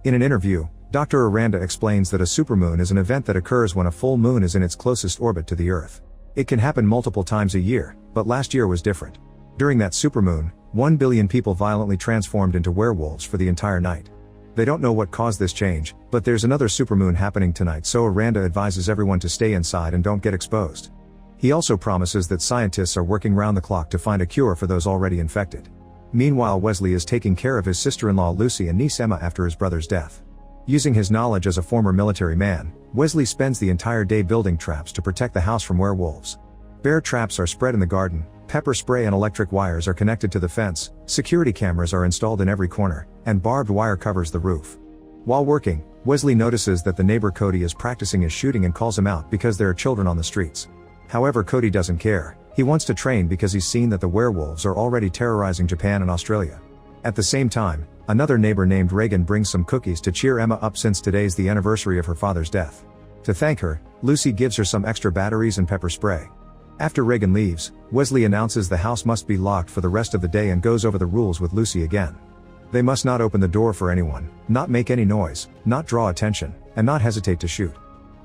In an interview, Dr. Aranda explains that a supermoon is an event that occurs when a full moon is in its closest orbit to the Earth. It can happen multiple times a year, but last year was different. During that supermoon, 1 billion people violently transformed into werewolves for the entire night. They don't know what caused this change, but there's another supermoon happening tonight, so Aranda advises everyone to stay inside and don't get exposed. He also promises that scientists are working round the clock to find a cure for those already infected. Meanwhile, Wesley is taking care of his sister-in-law Lucy and niece Emma after his brother's death. Using his knowledge as a former military man, Wesley spends the entire day building traps to protect the house from werewolves. Bear traps are spread in the garden, pepper spray and electric wires are connected to the fence, security cameras are installed in every corner, and barbed wire covers the roof. While working, Wesley notices that the neighbor Cody is practicing his shooting and calls him out because there are children on the streets. However, Cody doesn't care. He wants to train because he's seen that the werewolves are already terrorizing Japan and Australia. At the same time, another neighbor named Reagan brings some cookies to cheer Emma up since today's the anniversary of her father's death. To thank her, Lucy gives her some extra batteries and pepper spray. After Reagan leaves, Wesley announces the house must be locked for the rest of the day and goes over the rules with Lucy again. They must not open the door for anyone, not make any noise, not draw attention, and not hesitate to shoot.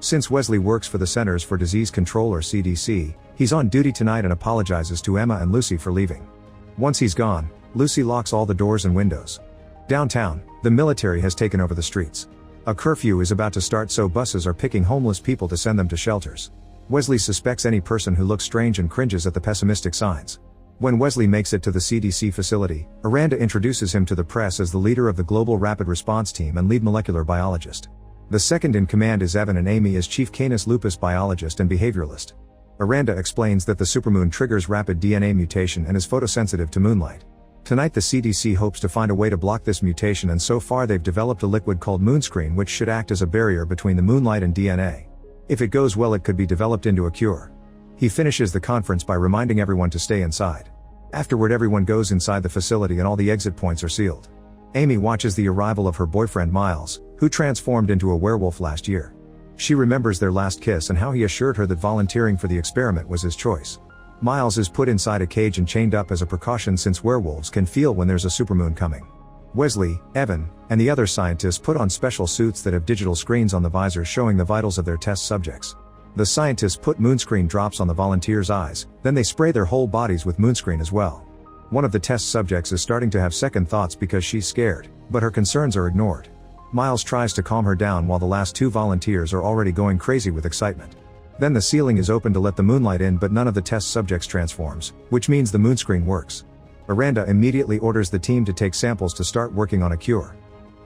Since Wesley works for the Centers for Disease Control or CDC, he's on duty tonight and apologizes to Emma and Lucy for leaving. Once he's gone, Lucy locks all the doors and windows. Downtown, the military has taken over the streets. A curfew is about to start, so buses are picking homeless people to send them to shelters. Wesley suspects any person who looks strange and cringes at the pessimistic signs. When Wesley makes it to the CDC facility, Aranda introduces him to the press as the leader of the Global Rapid Response Team and lead molecular biologist. The second in command is Evan, and Amy is chief canis lupus biologist and behavioralist. Aranda explains that the supermoon triggers rapid DNA mutation and is photosensitive to moonlight. Tonight the CDC hopes to find a way to block this mutation, and so far they've developed a liquid called moonscreen which should act as a barrier between the moonlight and DNA. If it goes well, it could be developed into a cure. He finishes the conference by reminding everyone to stay inside. Afterward, everyone goes inside the facility and all the exit points are sealed. Amy watches the arrival of her boyfriend Miles, who transformed into a werewolf last year. She remembers their last kiss and how he assured her that volunteering for the experiment was his choice. Miles is put inside a cage and chained up as a precaution since werewolves can feel when there's a supermoon coming. Wesley, Evan, and the other scientists put on special suits that have digital screens on the visors showing the vitals of their test subjects. The scientists put moonscreen drops on the volunteers' eyes, then they spray their whole bodies with moonscreen as well. One of the test subjects is starting to have second thoughts because she's scared, but her concerns are ignored. Miles tries to calm her down while the last two volunteers are already going crazy with excitement. Then the ceiling is open to let the moonlight in, but none of the test subjects transforms, which means the moonscreen works. Aranda immediately orders the team to take samples to start working on a cure.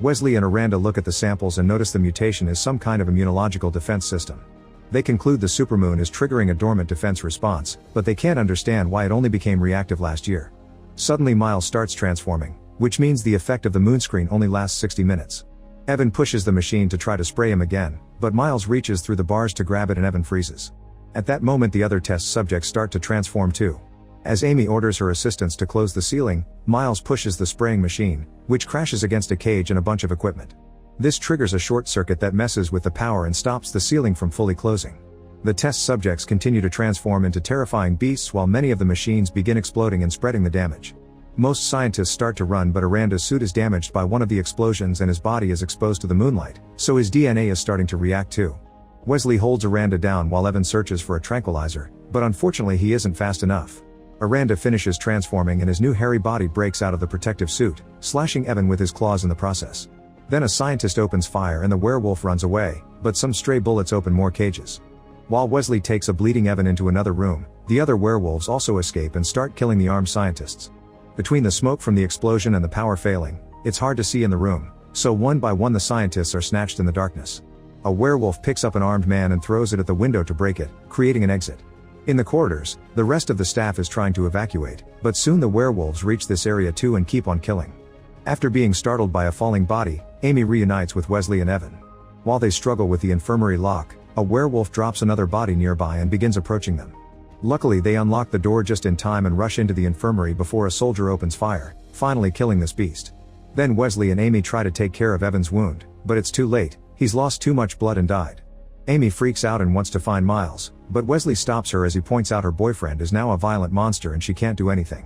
Wesley and Aranda look at the samples and notice the mutation is some kind of immunological defense system. They conclude the supermoon is triggering a dormant defense response, but they can't understand why it only became reactive last year. Suddenly Miles starts transforming, which means the effect of the moonscreen only lasts 60 minutes. Evan pushes the machine to try to spray him again, but Miles reaches through the bars to grab it and Evan freezes. At that moment the other test subjects start to transform too. As Amy orders her assistants to close the ceiling, Miles pushes the spraying machine, which crashes against a cage and a bunch of equipment. This triggers a short circuit that messes with the power and stops the ceiling from fully closing. The test subjects continue to transform into terrifying beasts while many of the machines begin exploding and spreading the damage. Most scientists start to run, but Aranda's suit is damaged by one of the explosions and his body is exposed to the moonlight, so his DNA is starting to react too. Wesley holds Aranda down while Evan searches for a tranquilizer, but unfortunately he isn't fast enough. Aranda finishes transforming and his new hairy body breaks out of the protective suit, slashing Evan with his claws in the process. Then a scientist opens fire and the werewolf runs away, but some stray bullets open more cages. While Wesley takes a bleeding Evan into another room, the other werewolves also escape and start killing the armed scientists. Between the smoke from the explosion and the power failing, it's hard to see in the room, so one by one the scientists are snatched in the darkness. A werewolf picks up an armed man and throws it at the window to break it, creating an exit. In the corridors, the rest of the staff is trying to evacuate, but soon the werewolves reach this area too and keep on killing. After being startled by a falling body, Amy reunites with Wesley and Evan. While they struggle with the infirmary lock, a werewolf drops another body nearby and begins approaching them. Luckily they unlock the door just in time and rush into the infirmary before a soldier opens fire, finally killing this beast. Then Wesley and Amy try to take care of Evan's wound, but it's too late, he's lost too much blood and died. Amy freaks out and wants to find Miles, but Wesley stops her as he points out her boyfriend is now a violent monster and she can't do anything.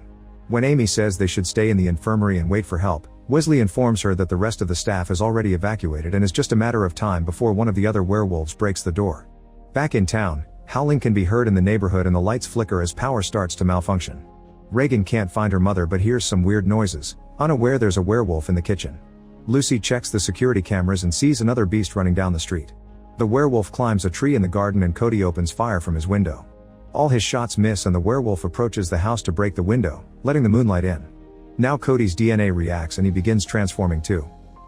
When Amy says they should stay in the infirmary and wait for help, Wesley informs her that the rest of the staff is already evacuated and is just a matter of time before one of the other werewolves breaks the door. Back in town, howling can be heard in the neighborhood and the lights flicker as power starts to malfunction. Reagan can't find her mother but hears some weird noises, unaware there's a werewolf in the kitchen. Lucy checks the security cameras and sees another beast running down the street. The werewolf climbs a tree in the garden and Cody opens fire from his window. All his shots miss and the werewolf approaches the house to break the window, letting the moonlight in. Now Cody's DNA reacts and he begins transforming too.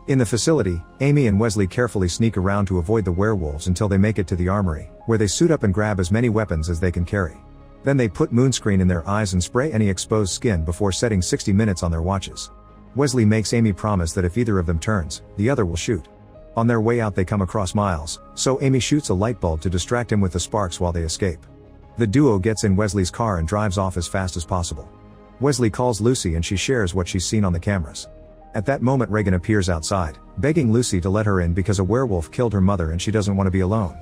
In the facility, Amy and Wesley carefully sneak around to avoid the werewolves until they make it to the armory, where they suit up and grab as many weapons as they can carry. Then they put moonscreen in their eyes and spray any exposed skin before setting 60 minutes on their watches. Wesley makes Amy promise that if either of them turns, the other will shoot. On their way out they come across Miles, so Amy shoots a light bulb to distract him with the sparks while they escape. The duo gets in Wesley's car and drives off as fast as possible. Wesley calls Lucy and she shares what she's seen on the cameras. At that moment Reagan appears outside, begging Lucy to let her in because a werewolf killed her mother and she doesn't want to be alone.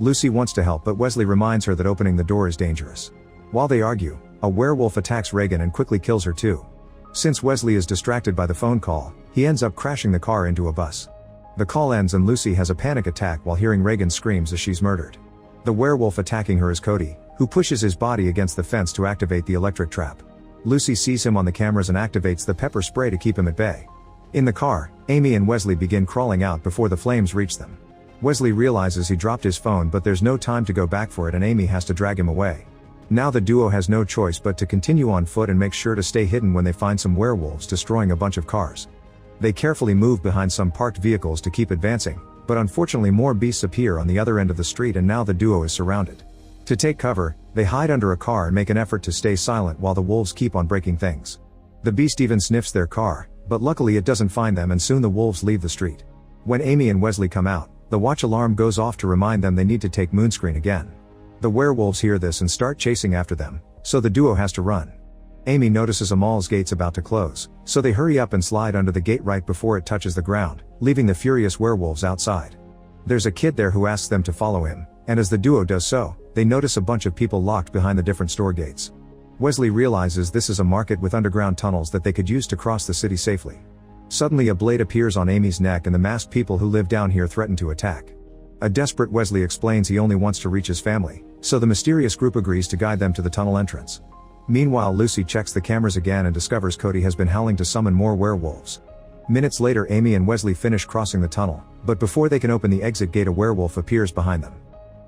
Lucy wants to help but Wesley reminds her that opening the door is dangerous. While they argue, a werewolf attacks Reagan and quickly kills her too. Since Wesley is distracted by the phone call, he ends up crashing the car into a bus. The call ends and Lucy has a panic attack while hearing Reagan screams as she's murdered. The werewolf attacking her is Cody, who pushes his body against the fence to activate the electric trap. Lucy sees him on the cameras and activates the pepper spray to keep him at bay. In the car, Amy and Wesley begin crawling out before the flames reach them. Wesley realizes he dropped his phone but there's no time to go back for it and Amy has to drag him away. Now the duo has no choice but to continue on foot and make sure to stay hidden when they find some werewolves destroying a bunch of cars. They carefully move behind some parked vehicles to keep advancing, but unfortunately more beasts appear on the other end of the street and now the duo is surrounded. To take cover, they hide under a car and make an effort to stay silent while the wolves keep on breaking things. The beast even sniffs their car, but luckily it doesn't find them and soon the wolves leave the street. When Amy and Wesley come out, the watch alarm goes off to remind them they need to take moonscreen again. The werewolves hear this and start chasing after them, so the duo has to run. Amy notices a mall's gates about to close, so they hurry up and slide under the gate right before it touches the ground, leaving the furious werewolves outside. There's a kid there who asks them to follow him, and as the duo does so, they notice a bunch of people locked behind the different store gates. Wesley realizes this is a market with underground tunnels that they could use to cross the city safely. Suddenly a blade appears on Amy's neck and the masked people who live down here threaten to attack. A desperate Wesley explains he only wants to reach his family, so the mysterious group agrees to guide them to the tunnel entrance. Meanwhile Lucy checks the cameras again and discovers Cody has been howling to summon more werewolves. Minutes later Amy and Wesley finish crossing the tunnel, but before they can open the exit gate a werewolf appears behind them.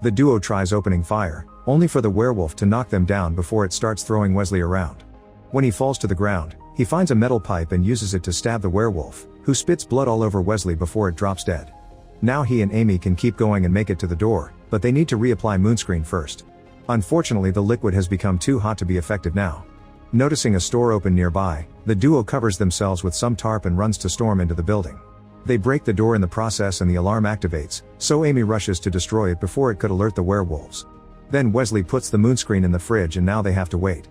The duo tries opening fire, only for the werewolf to knock them down before it starts throwing Wesley around. When he falls to the ground, he finds a metal pipe and uses it to stab the werewolf, who spits blood all over Wesley before it drops dead. Now he and Amy can keep going and make it to the door, but they need to reapply moonscreen first. Unfortunately the liquid has become too hot to be effective now. Noticing a store open nearby, the duo covers themselves with some tarp and runs to storm into the building. They break the door in the process and the alarm activates, so Amy rushes to destroy it before it could alert the werewolves. Then Wesley puts the moonscreen in the fridge and now they have to wait.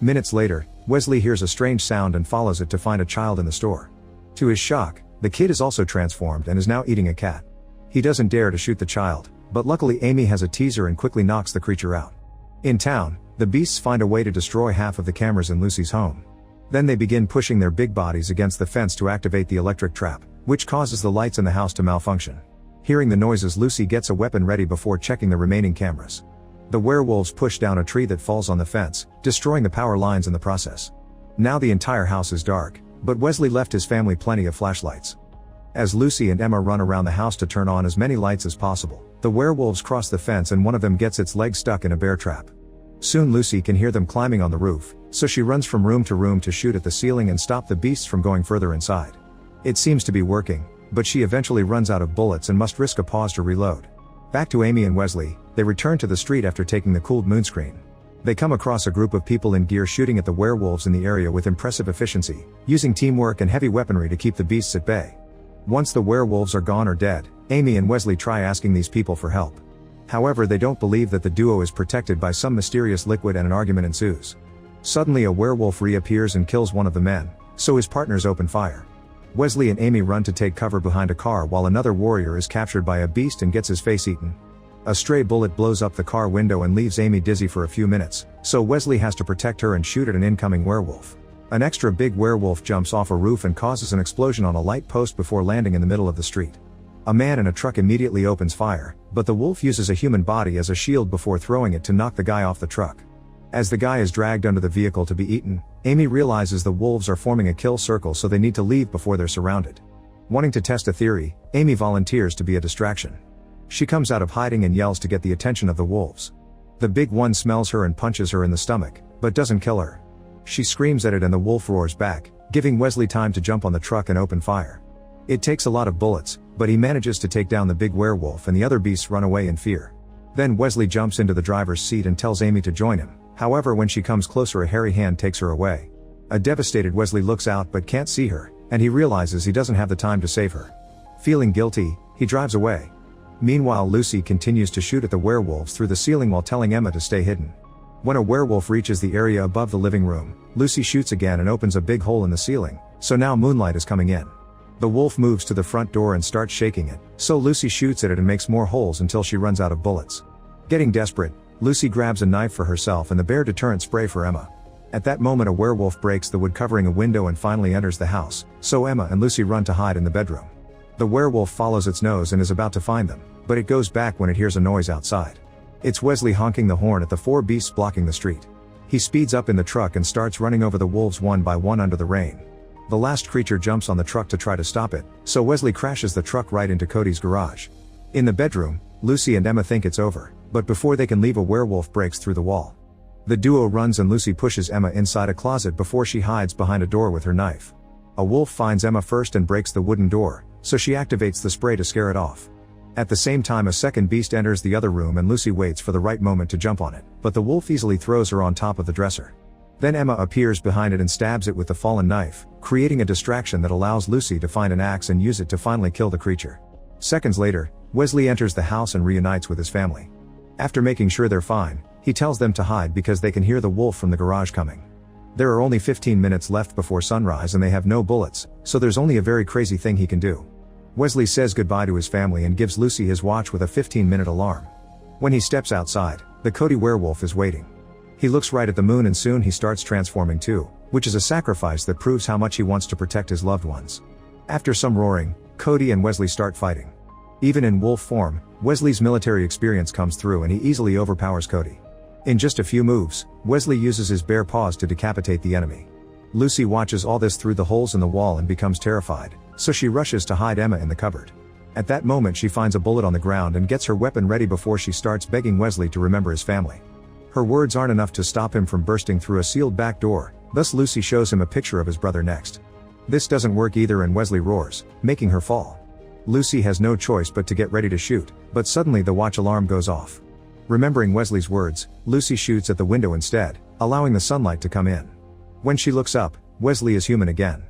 Minutes later, Wesley hears a strange sound and follows it to find a child in the store. To his shock, the kid is also transformed and is now eating a cat. He doesn't dare to shoot the child, but luckily Amy has a teaser and quickly knocks the creature out. In town, the beasts find a way to destroy half of the cameras in Lucy's home. Then they begin pushing their big bodies against the fence to activate the electric trap, which causes the lights in the house to malfunction. Hearing the noises Lucy gets a weapon ready before checking the remaining cameras. The werewolves push down a tree that falls on the fence, destroying the power lines in the process. Now the entire house is dark, but Wesley left his family plenty of flashlights. As Lucy and Emma run around the house to turn on as many lights as possible, the werewolves cross the fence and one of them gets its leg stuck in a bear trap. Soon Lucy can hear them climbing on the roof, so she runs from room to room to shoot at the ceiling and stop the beasts from going further inside. It seems to be working, but she eventually runs out of bullets and must risk a pause to reload. Back to Amy and Wesley, they return to the street after taking the cooled moonscreen. They come across a group of people in gear shooting at the werewolves in the area with impressive efficiency, using teamwork and heavy weaponry to keep the beasts at bay. Once the werewolves are gone or dead, Amy and Wesley try asking these people for help. However, they don't believe that the duo is protected by some mysterious liquid and an argument ensues. Suddenly a werewolf reappears and kills one of the men, so his partners open fire. Wesley and Amy run to take cover behind a car while another warrior is captured by a beast and gets his face eaten. A stray bullet blows up the car window and leaves Amy dizzy for a few minutes, so Wesley has to protect her and shoot at an incoming werewolf. An extra big werewolf jumps off a roof and causes an explosion on a light post before landing in the middle of the street. A man in a truck immediately opens fire, but the wolf uses a human body as a shield before throwing it to knock the guy off the truck. As the guy is dragged under the vehicle to be eaten, Amy realizes the wolves are forming a kill circle, so they need to leave before they're surrounded. Wanting to test a theory, Amy volunteers to be a distraction. She comes out of hiding and yells to get the attention of the wolves. The big one smells her and punches her in the stomach, but doesn't kill her. She screams at it and the wolf roars back, giving Wesley time to jump on the truck and open fire. It takes a lot of bullets, but he manages to take down the big werewolf and the other beasts run away in fear. Then Wesley jumps into the driver's seat and tells Amy to join him. However, when she comes closer, a hairy hand takes her away. A devastated Wesley looks out but can't see her, and he realizes he doesn't have the time to save her. Feeling guilty, he drives away. Meanwhile, Lucy continues to shoot at the werewolves through the ceiling while telling Emma to stay hidden. When a werewolf reaches the area above the living room, Lucy shoots again and opens a big hole in the ceiling, so now moonlight is coming in. The wolf moves to the front door and starts shaking it, so Lucy shoots at it and makes more holes until she runs out of bullets. Getting desperate, Lucy grabs a knife for herself and the bear deterrent spray for Emma. At that moment, a werewolf breaks the wood covering a window and finally enters the house, so Emma and Lucy run to hide in the bedroom. The werewolf follows its nose and is about to find them, but it goes back when it hears a noise outside. It's Wesley honking the horn at the four beasts blocking the street. He speeds up in the truck and starts running over the wolves one by one under the rain. The last creature jumps on the truck to try to stop it, so Wesley crashes the truck right into Cody's garage. In the bedroom, Lucy and Emma think it's over, but before they can leave, a werewolf breaks through the wall. The duo runs and Lucy pushes Emma inside a closet before she hides behind a door with her knife. A wolf finds Emma first and breaks the wooden door, so she activates the spray to scare it off. At the same time, a second beast enters the other room and Lucy waits for the right moment to jump on it, but the wolf easily throws her on top of the dresser. Then Emma appears behind it and stabs it with the fallen knife, creating a distraction that allows Lucy to find an axe and use it to finally kill the creature. Seconds later, Wesley enters the house and reunites with his family. After making sure they're fine, he tells them to hide because they can hear the wolf from the garage coming. There are only 15 minutes left before sunrise and they have no bullets, so there's only a very crazy thing he can do. Wesley says goodbye to his family and gives Lucy his watch with a 15-minute alarm. When he steps outside, the Cody werewolf is waiting. He looks right at the moon and soon he starts transforming too, which is a sacrifice that proves how much he wants to protect his loved ones. After some roaring, Cody and Wesley start fighting. Even in wolf form, Wesley's military experience comes through and he easily overpowers Cody. In just a few moves, Wesley uses his bare paws to decapitate the enemy. Lucy watches all this through the holes in the wall and becomes terrified, so she rushes to hide Emma in the cupboard. At that moment, she finds a bullet on the ground and gets her weapon ready before she starts begging Wesley to remember his family. Her words aren't enough to stop him from bursting through a sealed back door, thus Lucy shows him a picture of his brother next. This doesn't work either and Wesley roars, making her fall. Lucy has no choice but to get ready to shoot, but suddenly the watch alarm goes off. Remembering Wesley's words, Lucy shoots at the window instead, allowing the sunlight to come in. When she looks up, Wesley is human again.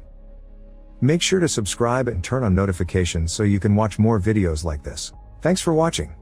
Make sure to subscribe and turn on notifications so you can watch more videos like this. Thanks for watching.